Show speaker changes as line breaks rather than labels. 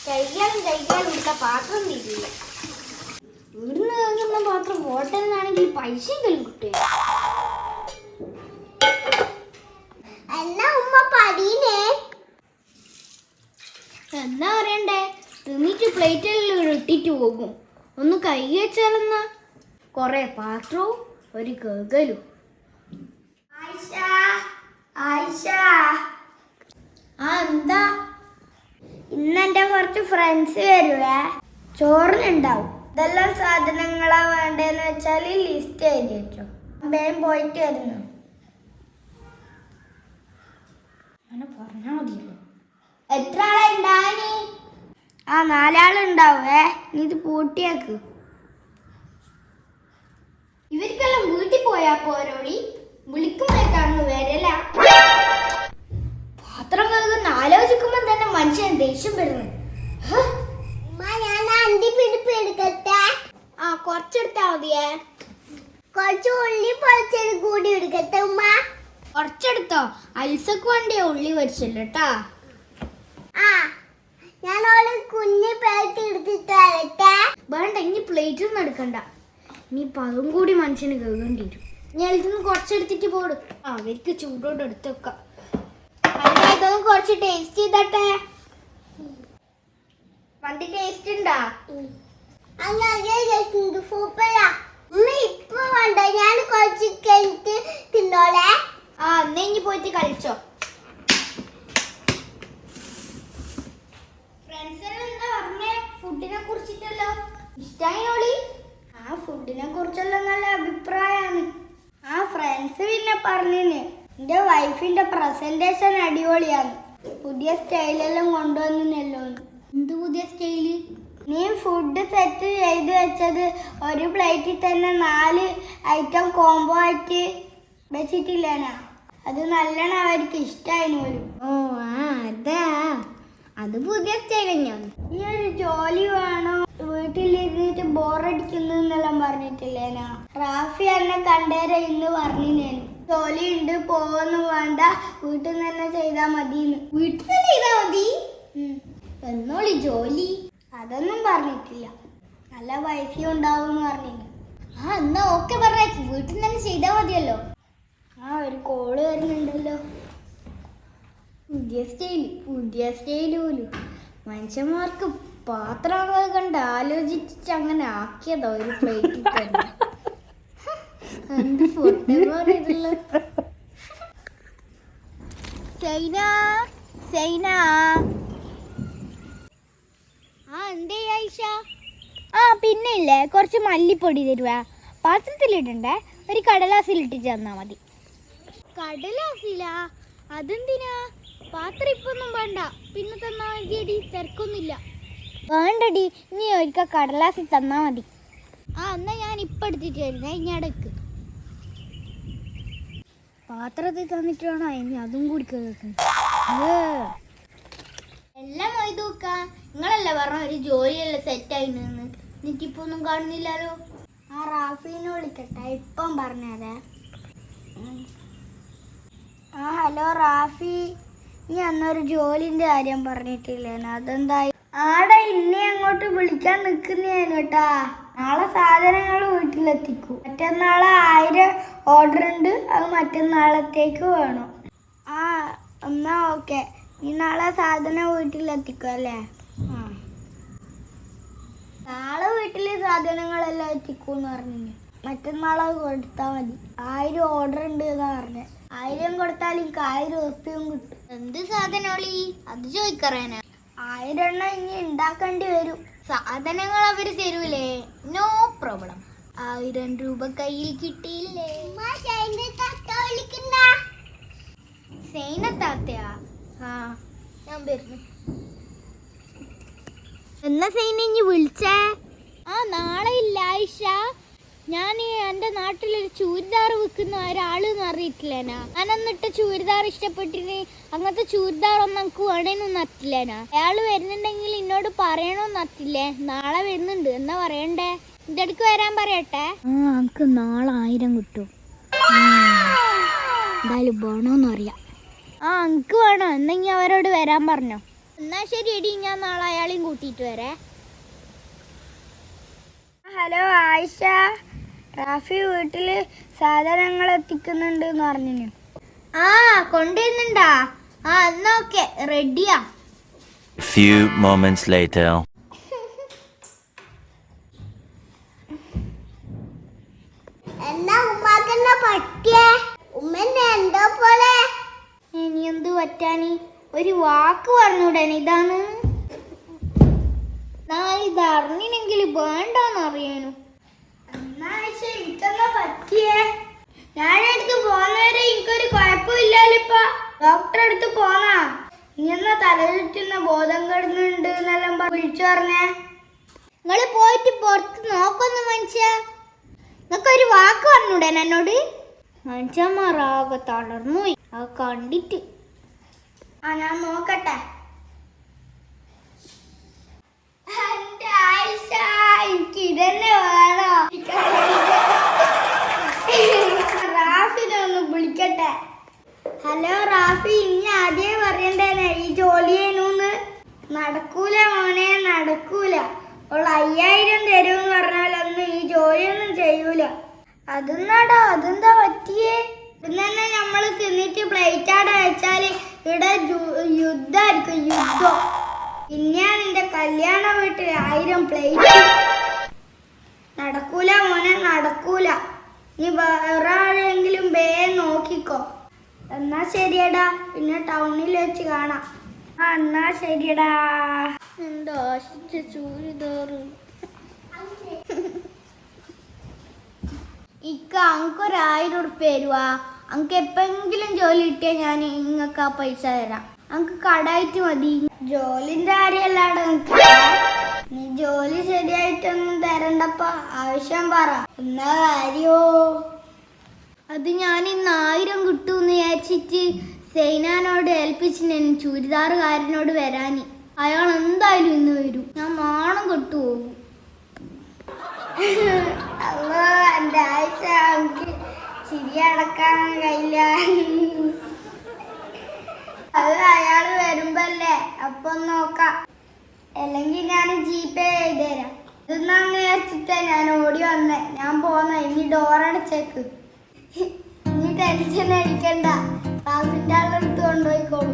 കഴിക്കാനും ഇട്ട പാത്രം തീരില്ല. ഇവിടുന്ന് കേൾക്കുന്ന പാത്രം ഹോട്ടലിനാണെങ്കിൽ പൈസയെങ്കിലും കിട്ടേ. എന്നാ പറയണ്ടേ, തിന്നിട്ട് പ്ലേറ്റിൽ ഇട്ടിട്ട് പോകും. ഒന്ന് കൈ വെച്ചാലെന്നാ. കൊറേ പാത്രവും ഒരു കേകലും. എന്താ? ഇന്നെന്റെ കുറച്ച് ഫ്രണ്ട്സ് വരുവേ. ചോറിനുണ്ടാവും. ഇതെല്ലാം സാധനങ്ങളാ വേണ്ടതെന്ന് വെച്ചാൽ ലിസ്റ്റ് എഴുതി വെച്ചോ. വേഗം പോയിട്ട് വരുന്നു. അങ്ങനെ പറഞ്ഞാ മതിയല്ലോ. എത്ര ആളുണ്ടാവനി? 4 ആളുണ്ടാവേ. നീ ഇത് പൂട്ടിയാക്ക്. ഇവർക്കെല്ലാം വീട്ടിൽ പോയാ പോരോളി. വിളിക്കുമ്പോഴേക്കാണ് വരല. പാത്രം കഴുകുന്ന ആലോചിക്കുമ്പോ തന്നെ മനുഷ്യൻ ദേഷ്യം വരുന്നു. കുറച്ചെടുത്താ മതിയേ. കുറച്ച് ഉള്ളി പൊളിച്ചത് കൂടി എടുക്കട്ടെ ഉമ്മ? കുറച്ചെടുത്തോ. അൽസക്ക് വേണ്ടിയ ഉള്ളി പൊരിച്ചല്ലോ കേട്ടാ. കുഞ്ഞ് പ്ലേറ്റ് എടുത്തിട്ട് വേണ്ട, ഇനി പ്ലേറ്റ് ഒന്നും എടുക്കണ്ട. ഇനിയിപ്പൊ അതും കൂടി മനുഷ്യന് കേൾക്കേണ്ടി വരും. ഞാൻ ഇതിന്ന് കുറച്ചെടുത്തിട്ട് പോടും. അവർക്ക് ചൂടോട് എടുത്ത് വെക്കാം. ഇതൊന്നും കുറച്ച് ടേസ്റ്റ് ചെയ്തട്ടെ. മന്തി ടേസ്റ്റ് ഉണ്ടാ? ഇപ്പൊ വേണ്ട, ഞാൻ കുറച്ച് കഴിഞ്ഞിട്ട് തിന്നോളെ. അന്നേ ഇനി പോയിട്ട് കളിച്ചോ. ഫ്രണ്ട്സിനെന്താ പറഞ്ഞേ ഫുഡിനെ കുറിച്ചിട്ടല്ലോ? ഇഷ്ടായോളി? ഫുഡിനെ കുറിച്ചെല്ലാം നല്ല അഭിപ്രായമാണ്. ഫ്രണ്ട്സ് പിന്നെ പറഞ്ഞിന് എന്റെ വൈഫിന്റെ പ്രസന്റേഷൻ അടിപൊളിയാണ്. പുതിയ സ്റ്റൈലെല്ലാം കൊണ്ടുവന്നല്ലോ. എന്ത് പുതിയ സ്റ്റൈല്? നീ ഫുഡ് സെറ്റ് ചെയ്ത് വെച്ചത് ഒരു പ്ലേറ്റിൽ തന്നെ 4 ഐറ്റം കോംബോ ആയിട്ട് വെച്ചിട്ടില്ലേനാ? അത് നല്ലോണം അവർക്ക് ഇഷ്ടമായിരുന്നു പോലും. അതാ, അത് പുതിയ സ്റ്റൈൽ തന്നെയാണ്. ഈ ഒരു ജോലി വേണോ, വീട്ടിലിരുന്നിട്ട് ബോറടിക്കുന്നെല്ലാം പറഞ്ഞിട്ടില്ലേനാ? റാഫി എന്നെ കണ്ടേരെ ഇന്ന് പറഞ്ഞില്ലേനു. ജോലി ഉണ്ട്, പോവൊന്നും വേണ്ട, വീട്ടിൽ നിന്ന് തന്നെ ചെയ്താൽ മതിന്ന്. വീട്ടിൽ തന്നെ ചെയ്താൽ മതി എന്നോളി ജോലി. അതൊന്നും പറഞ്ഞിട്ടില്ല. നല്ല പൈസയും ഉണ്ടാവും എന്ന് പറഞ്ഞില്ല. എന്നാ ഓക്കെ പറഞ്ഞേക്ക്, വീട്ടിൽ തന്നെ ചെയ്താൽ മതിയല്ലോ. ഒരു കോള് വരുന്നുണ്ടല്ലോ. പുതിയ സ്റ്റൈല് പോലും. മനുഷ്യന്മാർക്ക് പാത്രം കണ്ട് ആലോചിച്ച് അങ്ങനെ ആക്കിയതോ ഒരു പ്ലേറ്റിൽ തന്നെ. എന്ത് ഫുഡ് പറയുന്നില്ല. സൈന എന്തേ ആയിഷ? പിന്നെ ഇല്ലേ, കുറച്ച് മല്ലിപ്പൊടി തരുവാ. പാത്രത്തിലിടണ്ടേ, ഒരു കടലാസിലിട്ടിട്ട് തന്നാ മതി. കടലാസിലാ? അതെന്തിനാ? പാത്രം ഇപ്പൊന്നും വേണ്ട, പിന്നെ തന്നാ മതിയടി, തിരക്കൊന്നുമില്ല. വേണ്ടടി, നീ ഒരിക്കൽ കടലാസിൽ തന്നാ മതി. എന്നാ ഞാൻ ഇപ്പം എടുത്തിട്ട് വരുന്നേ. ഇനി അടക്ക്. പാത്രത്തിൽ തന്നിട്ട് വേണോ ഇനി അതും കൂടി കേൾക്കുന്നു. എല്ലാം മൊയ്ത് നോക്കാം. നിങ്ങളല്ലേ പറഞ്ഞ ഒരു ജോലിയല്ല സെറ്റായി നിന്ന്. എനിക്കിപ്പോ ഒന്നും കാണുന്നില്ലല്ലോ. റാഫീനെ വിളിക്കട്ടെ, ഇപ്പം പറഞ്ഞതേ. ഹലോ റാഫി, നീ അന്നൊരു ജോലിന്റെ കാര്യം പറഞ്ഞിട്ടില്ലേനോ? അതെന്തായി? ഇന്നെ അങ്ങോട്ട് വിളിക്കാൻ നിൽക്കുന്നേനു കേട്ടാ. നാളെ സാധനങ്ങൾ വീട്ടിലെത്തിക്കും. മറ്റന്നാളെ 1000 ഓർഡർ ഉണ്ട്, അത് മറ്റന്നാളത്തേക്ക് വേണം. എന്നാ ഓക്കെ. നീ നാളെ സാധനം വീട്ടിലെത്തിക്കും അല്ലേ? നാളെ വീട്ടില് സാധനങ്ങളെല്ലാം എത്തിക്കൂന്ന് പറഞ്ഞു. മറ്റന്നാളെ കൊടുത്താൽ മതി. 1000 ഓർഡർ ഉണ്ട് എന്നാ പറഞ്ഞത്. 1000 കൊടുത്താൽ എനിക്ക് 1000 ഉറുപ്പിയും കിട്ടും. എന്ത് സാധനോളി? അത് ചോദിക്കറേനാ. 1000 എണ്ണം ഇനി ഉണ്ടാക്കേണ്ടി വരും. സാധനങ്ങൾ അവര് തരൂലേ? No problem. 1000 രൂപ കയ്യിൽ കിട്ടിയില്ലേ? സൈനത്താത്തയാ? ഞാൻ വരുന്നു. എന്നാ സൈന ഇനി വിളിച്ചേ? നാളെ ഇല്ല ആയിഷ. ഞാൻ എൻ്റെ നാട്ടിലൊരു ചൂരിദാർ വിൽക്കുന്ന ഒരാളെന്ന് അറിയിട്ടില്ലേനാ. ഞാൻ എന്നിട്ട് ചൂരിദാർ ഇഷ്ടപ്പെട്ടിന്. അങ്ങനത്തെ ചൂരിദാർ ഒന്നും നമുക്ക് വേണേന്നും നത്തില്ലേനാ. അയാൾ വരുന്നുണ്ടെങ്കിൽ എന്നോട് പറയണമെന്ന് നത്തില്ലേ. നാളെ വരുന്നുണ്ട്, എന്നാ പറയണ്ടേ? എൻ്റെ അടുക്ക് വരാൻ പറയട്ടെ. നമുക്ക് നാളെ 1000 കിട്ടും. എന്തായാലും വേണോന്ന് അറിയാം. എനിക്ക് വേണോ? എന്നെങ്കിൽ അവരോട് വരാൻ പറഞ്ഞോ.
എന്നാ ശരി എടി, ഞാൻ നാളെ അയാളെയും കൂട്ടിയിട്ട് വരേ.
ഹലോ ആയിഷ, റാഫി വീട്ടില് സാധനങ്ങൾ എത്തിക്കുന്നുണ്ട് എന്ന് പറഞ്ഞു.
ആ കൊണ്ടുവരുന്നുണ്ടാ? ആ എന്നാ ഓക്കെ, റെഡിയാ.
Few moments later.
എന്നാ ഉമ്മാക്കെന്നാ പറ്റിയേ? ഉമ്മന്നെ എന്തോ പോലെ. ഇനി എന്ത് പറ്റാനി? ഒരു വാക്ക് പറഞ്ഞൂടനെ ഇതാണ്. ഇത് അറിഞ്ഞില്ലെങ്കിൽ വേണ്ടെന്ന് അറിയാനു.
എനിക്കെന്താ പറ്റിയേ? ഞാനെടുത്ത് പോന്നവരെ എനിക്കൊരു കുഴപ്പമില്ലല്ലോ. ഇപ്പൊ ഡോക്ടറെ അടുത്ത് പോന്നാ ഇങ്ങനെ തലചുറ്റുന്ന ബോധം കിടന്നുണ്ട് എന്നെല്ലാം വിളിച്ചു പറഞ്ഞേ.
നിങ്ങള് പോയിട്ട് പുറത്ത് നോക്കൊന്നു മനുഷ്യ. നിങ്ങൾക്കൊരു വാക്ക് പറഞ്ഞൂടെ എന്നോട്? മനുഷ്യന്മാരാകെ തളർന്നു പോയി ആ കണ്ടിട്ട്.
ഞാൻ നോക്കട്ടെ. എനിക്ക് ഇതന്നെ വേണോ? റാഫിനെ ഒന്ന് വിളിക്കട്ടെ. ഹലോ റാഫി, ഇനി ആദ്യം പറയണ്ടേനെ ഈ ജോലി ചെയ്യുന്നു. നടക്കൂല മോനെ, നടക്കൂല. അവൾ 5000 തരുമെന്ന് പറഞ്ഞാലൊന്നും ഈ ജോലിയൊന്നും ചെയ്യൂല. അതെന്നാടോ, അതെന്താ പറ്റിയേ? ഇന്നെ നമ്മള് തിന്നിട്ട് പ്ലേറ്റ് ആടെ വെച്ചാല് ഇവിടെ യുദ്ധായിരിക്കും, യുദ്ധം. പിന്നെ നിന്റെ കല്യാണ വീട്ടിൽ 1000 പ്ലേറ്റ്. നടക്കൂല മോനെ, നടക്കൂല. നീ വേറെ ആരെങ്കിലും നോക്കിക്കോ. എന്നാ ശരിയടാ, പിന്നെ ടൗണിൽ വെച്ച് കാണാം. എന്നാ ശരിയടാ.
എന്തോ ചൂരിതോറ് ഇക്ക അങ്കൊരു 1000 ഉറുപ്പ്യ തരുവാ. അങ്ക് എപ്പെങ്കിലും ജോലി കിട്ടിയാൽ ഞാൻ ഇങ്ങക്ക് ആ പൈസ തരാം. അങ്ക് കടായിട്ട് മതി.
ജോലിന്റെ കാര്യല്ലാടെ നീ ജോലി ശരിയായിട്ടൊന്നും തരണ്ടപ്പ, ആവശ്യം പറ. എന്നാ കാര്യോ?
അത് ഞാൻ ഇന്ന് 1000 കിട്ടുമെന്ന് വിചാരിച്ചിട്ട് സൈനാനോട് ഏൽപ്പിച്ചിന് ചുരിദാറുകാരനോട് വരാന്. അയാൾ എന്തായാലും ഇന്ന് വരും. ഞാൻ നാണം കെട്ടു പോകും.
അല്ലോ എന്റെ ആഴ്ച, എനിക്ക് ചിരി അടക്കാൻ കഴിയില്ല. അത് അയാള് വരുമ്പല്ലേ, അപ്പൊ നോക്കാം. അല്ലെങ്കിൽ ഞാൻ ജീപേ ചെയ്തുതരാം. ഇതെന്നാന്ന് വിചാരിച്ചിട്ടാ ഞാൻ ഓടി വന്നേ. ഞാൻ പോന്ന, ഇനി ഡോറടച്ചേക്ക്. ഇനി ടെൻഷൻ അടിക്കണ്ട, ക്ലാസിന്റെ ആളെടുത്ത് കൊണ്ടുപോയിക്കോളൂ.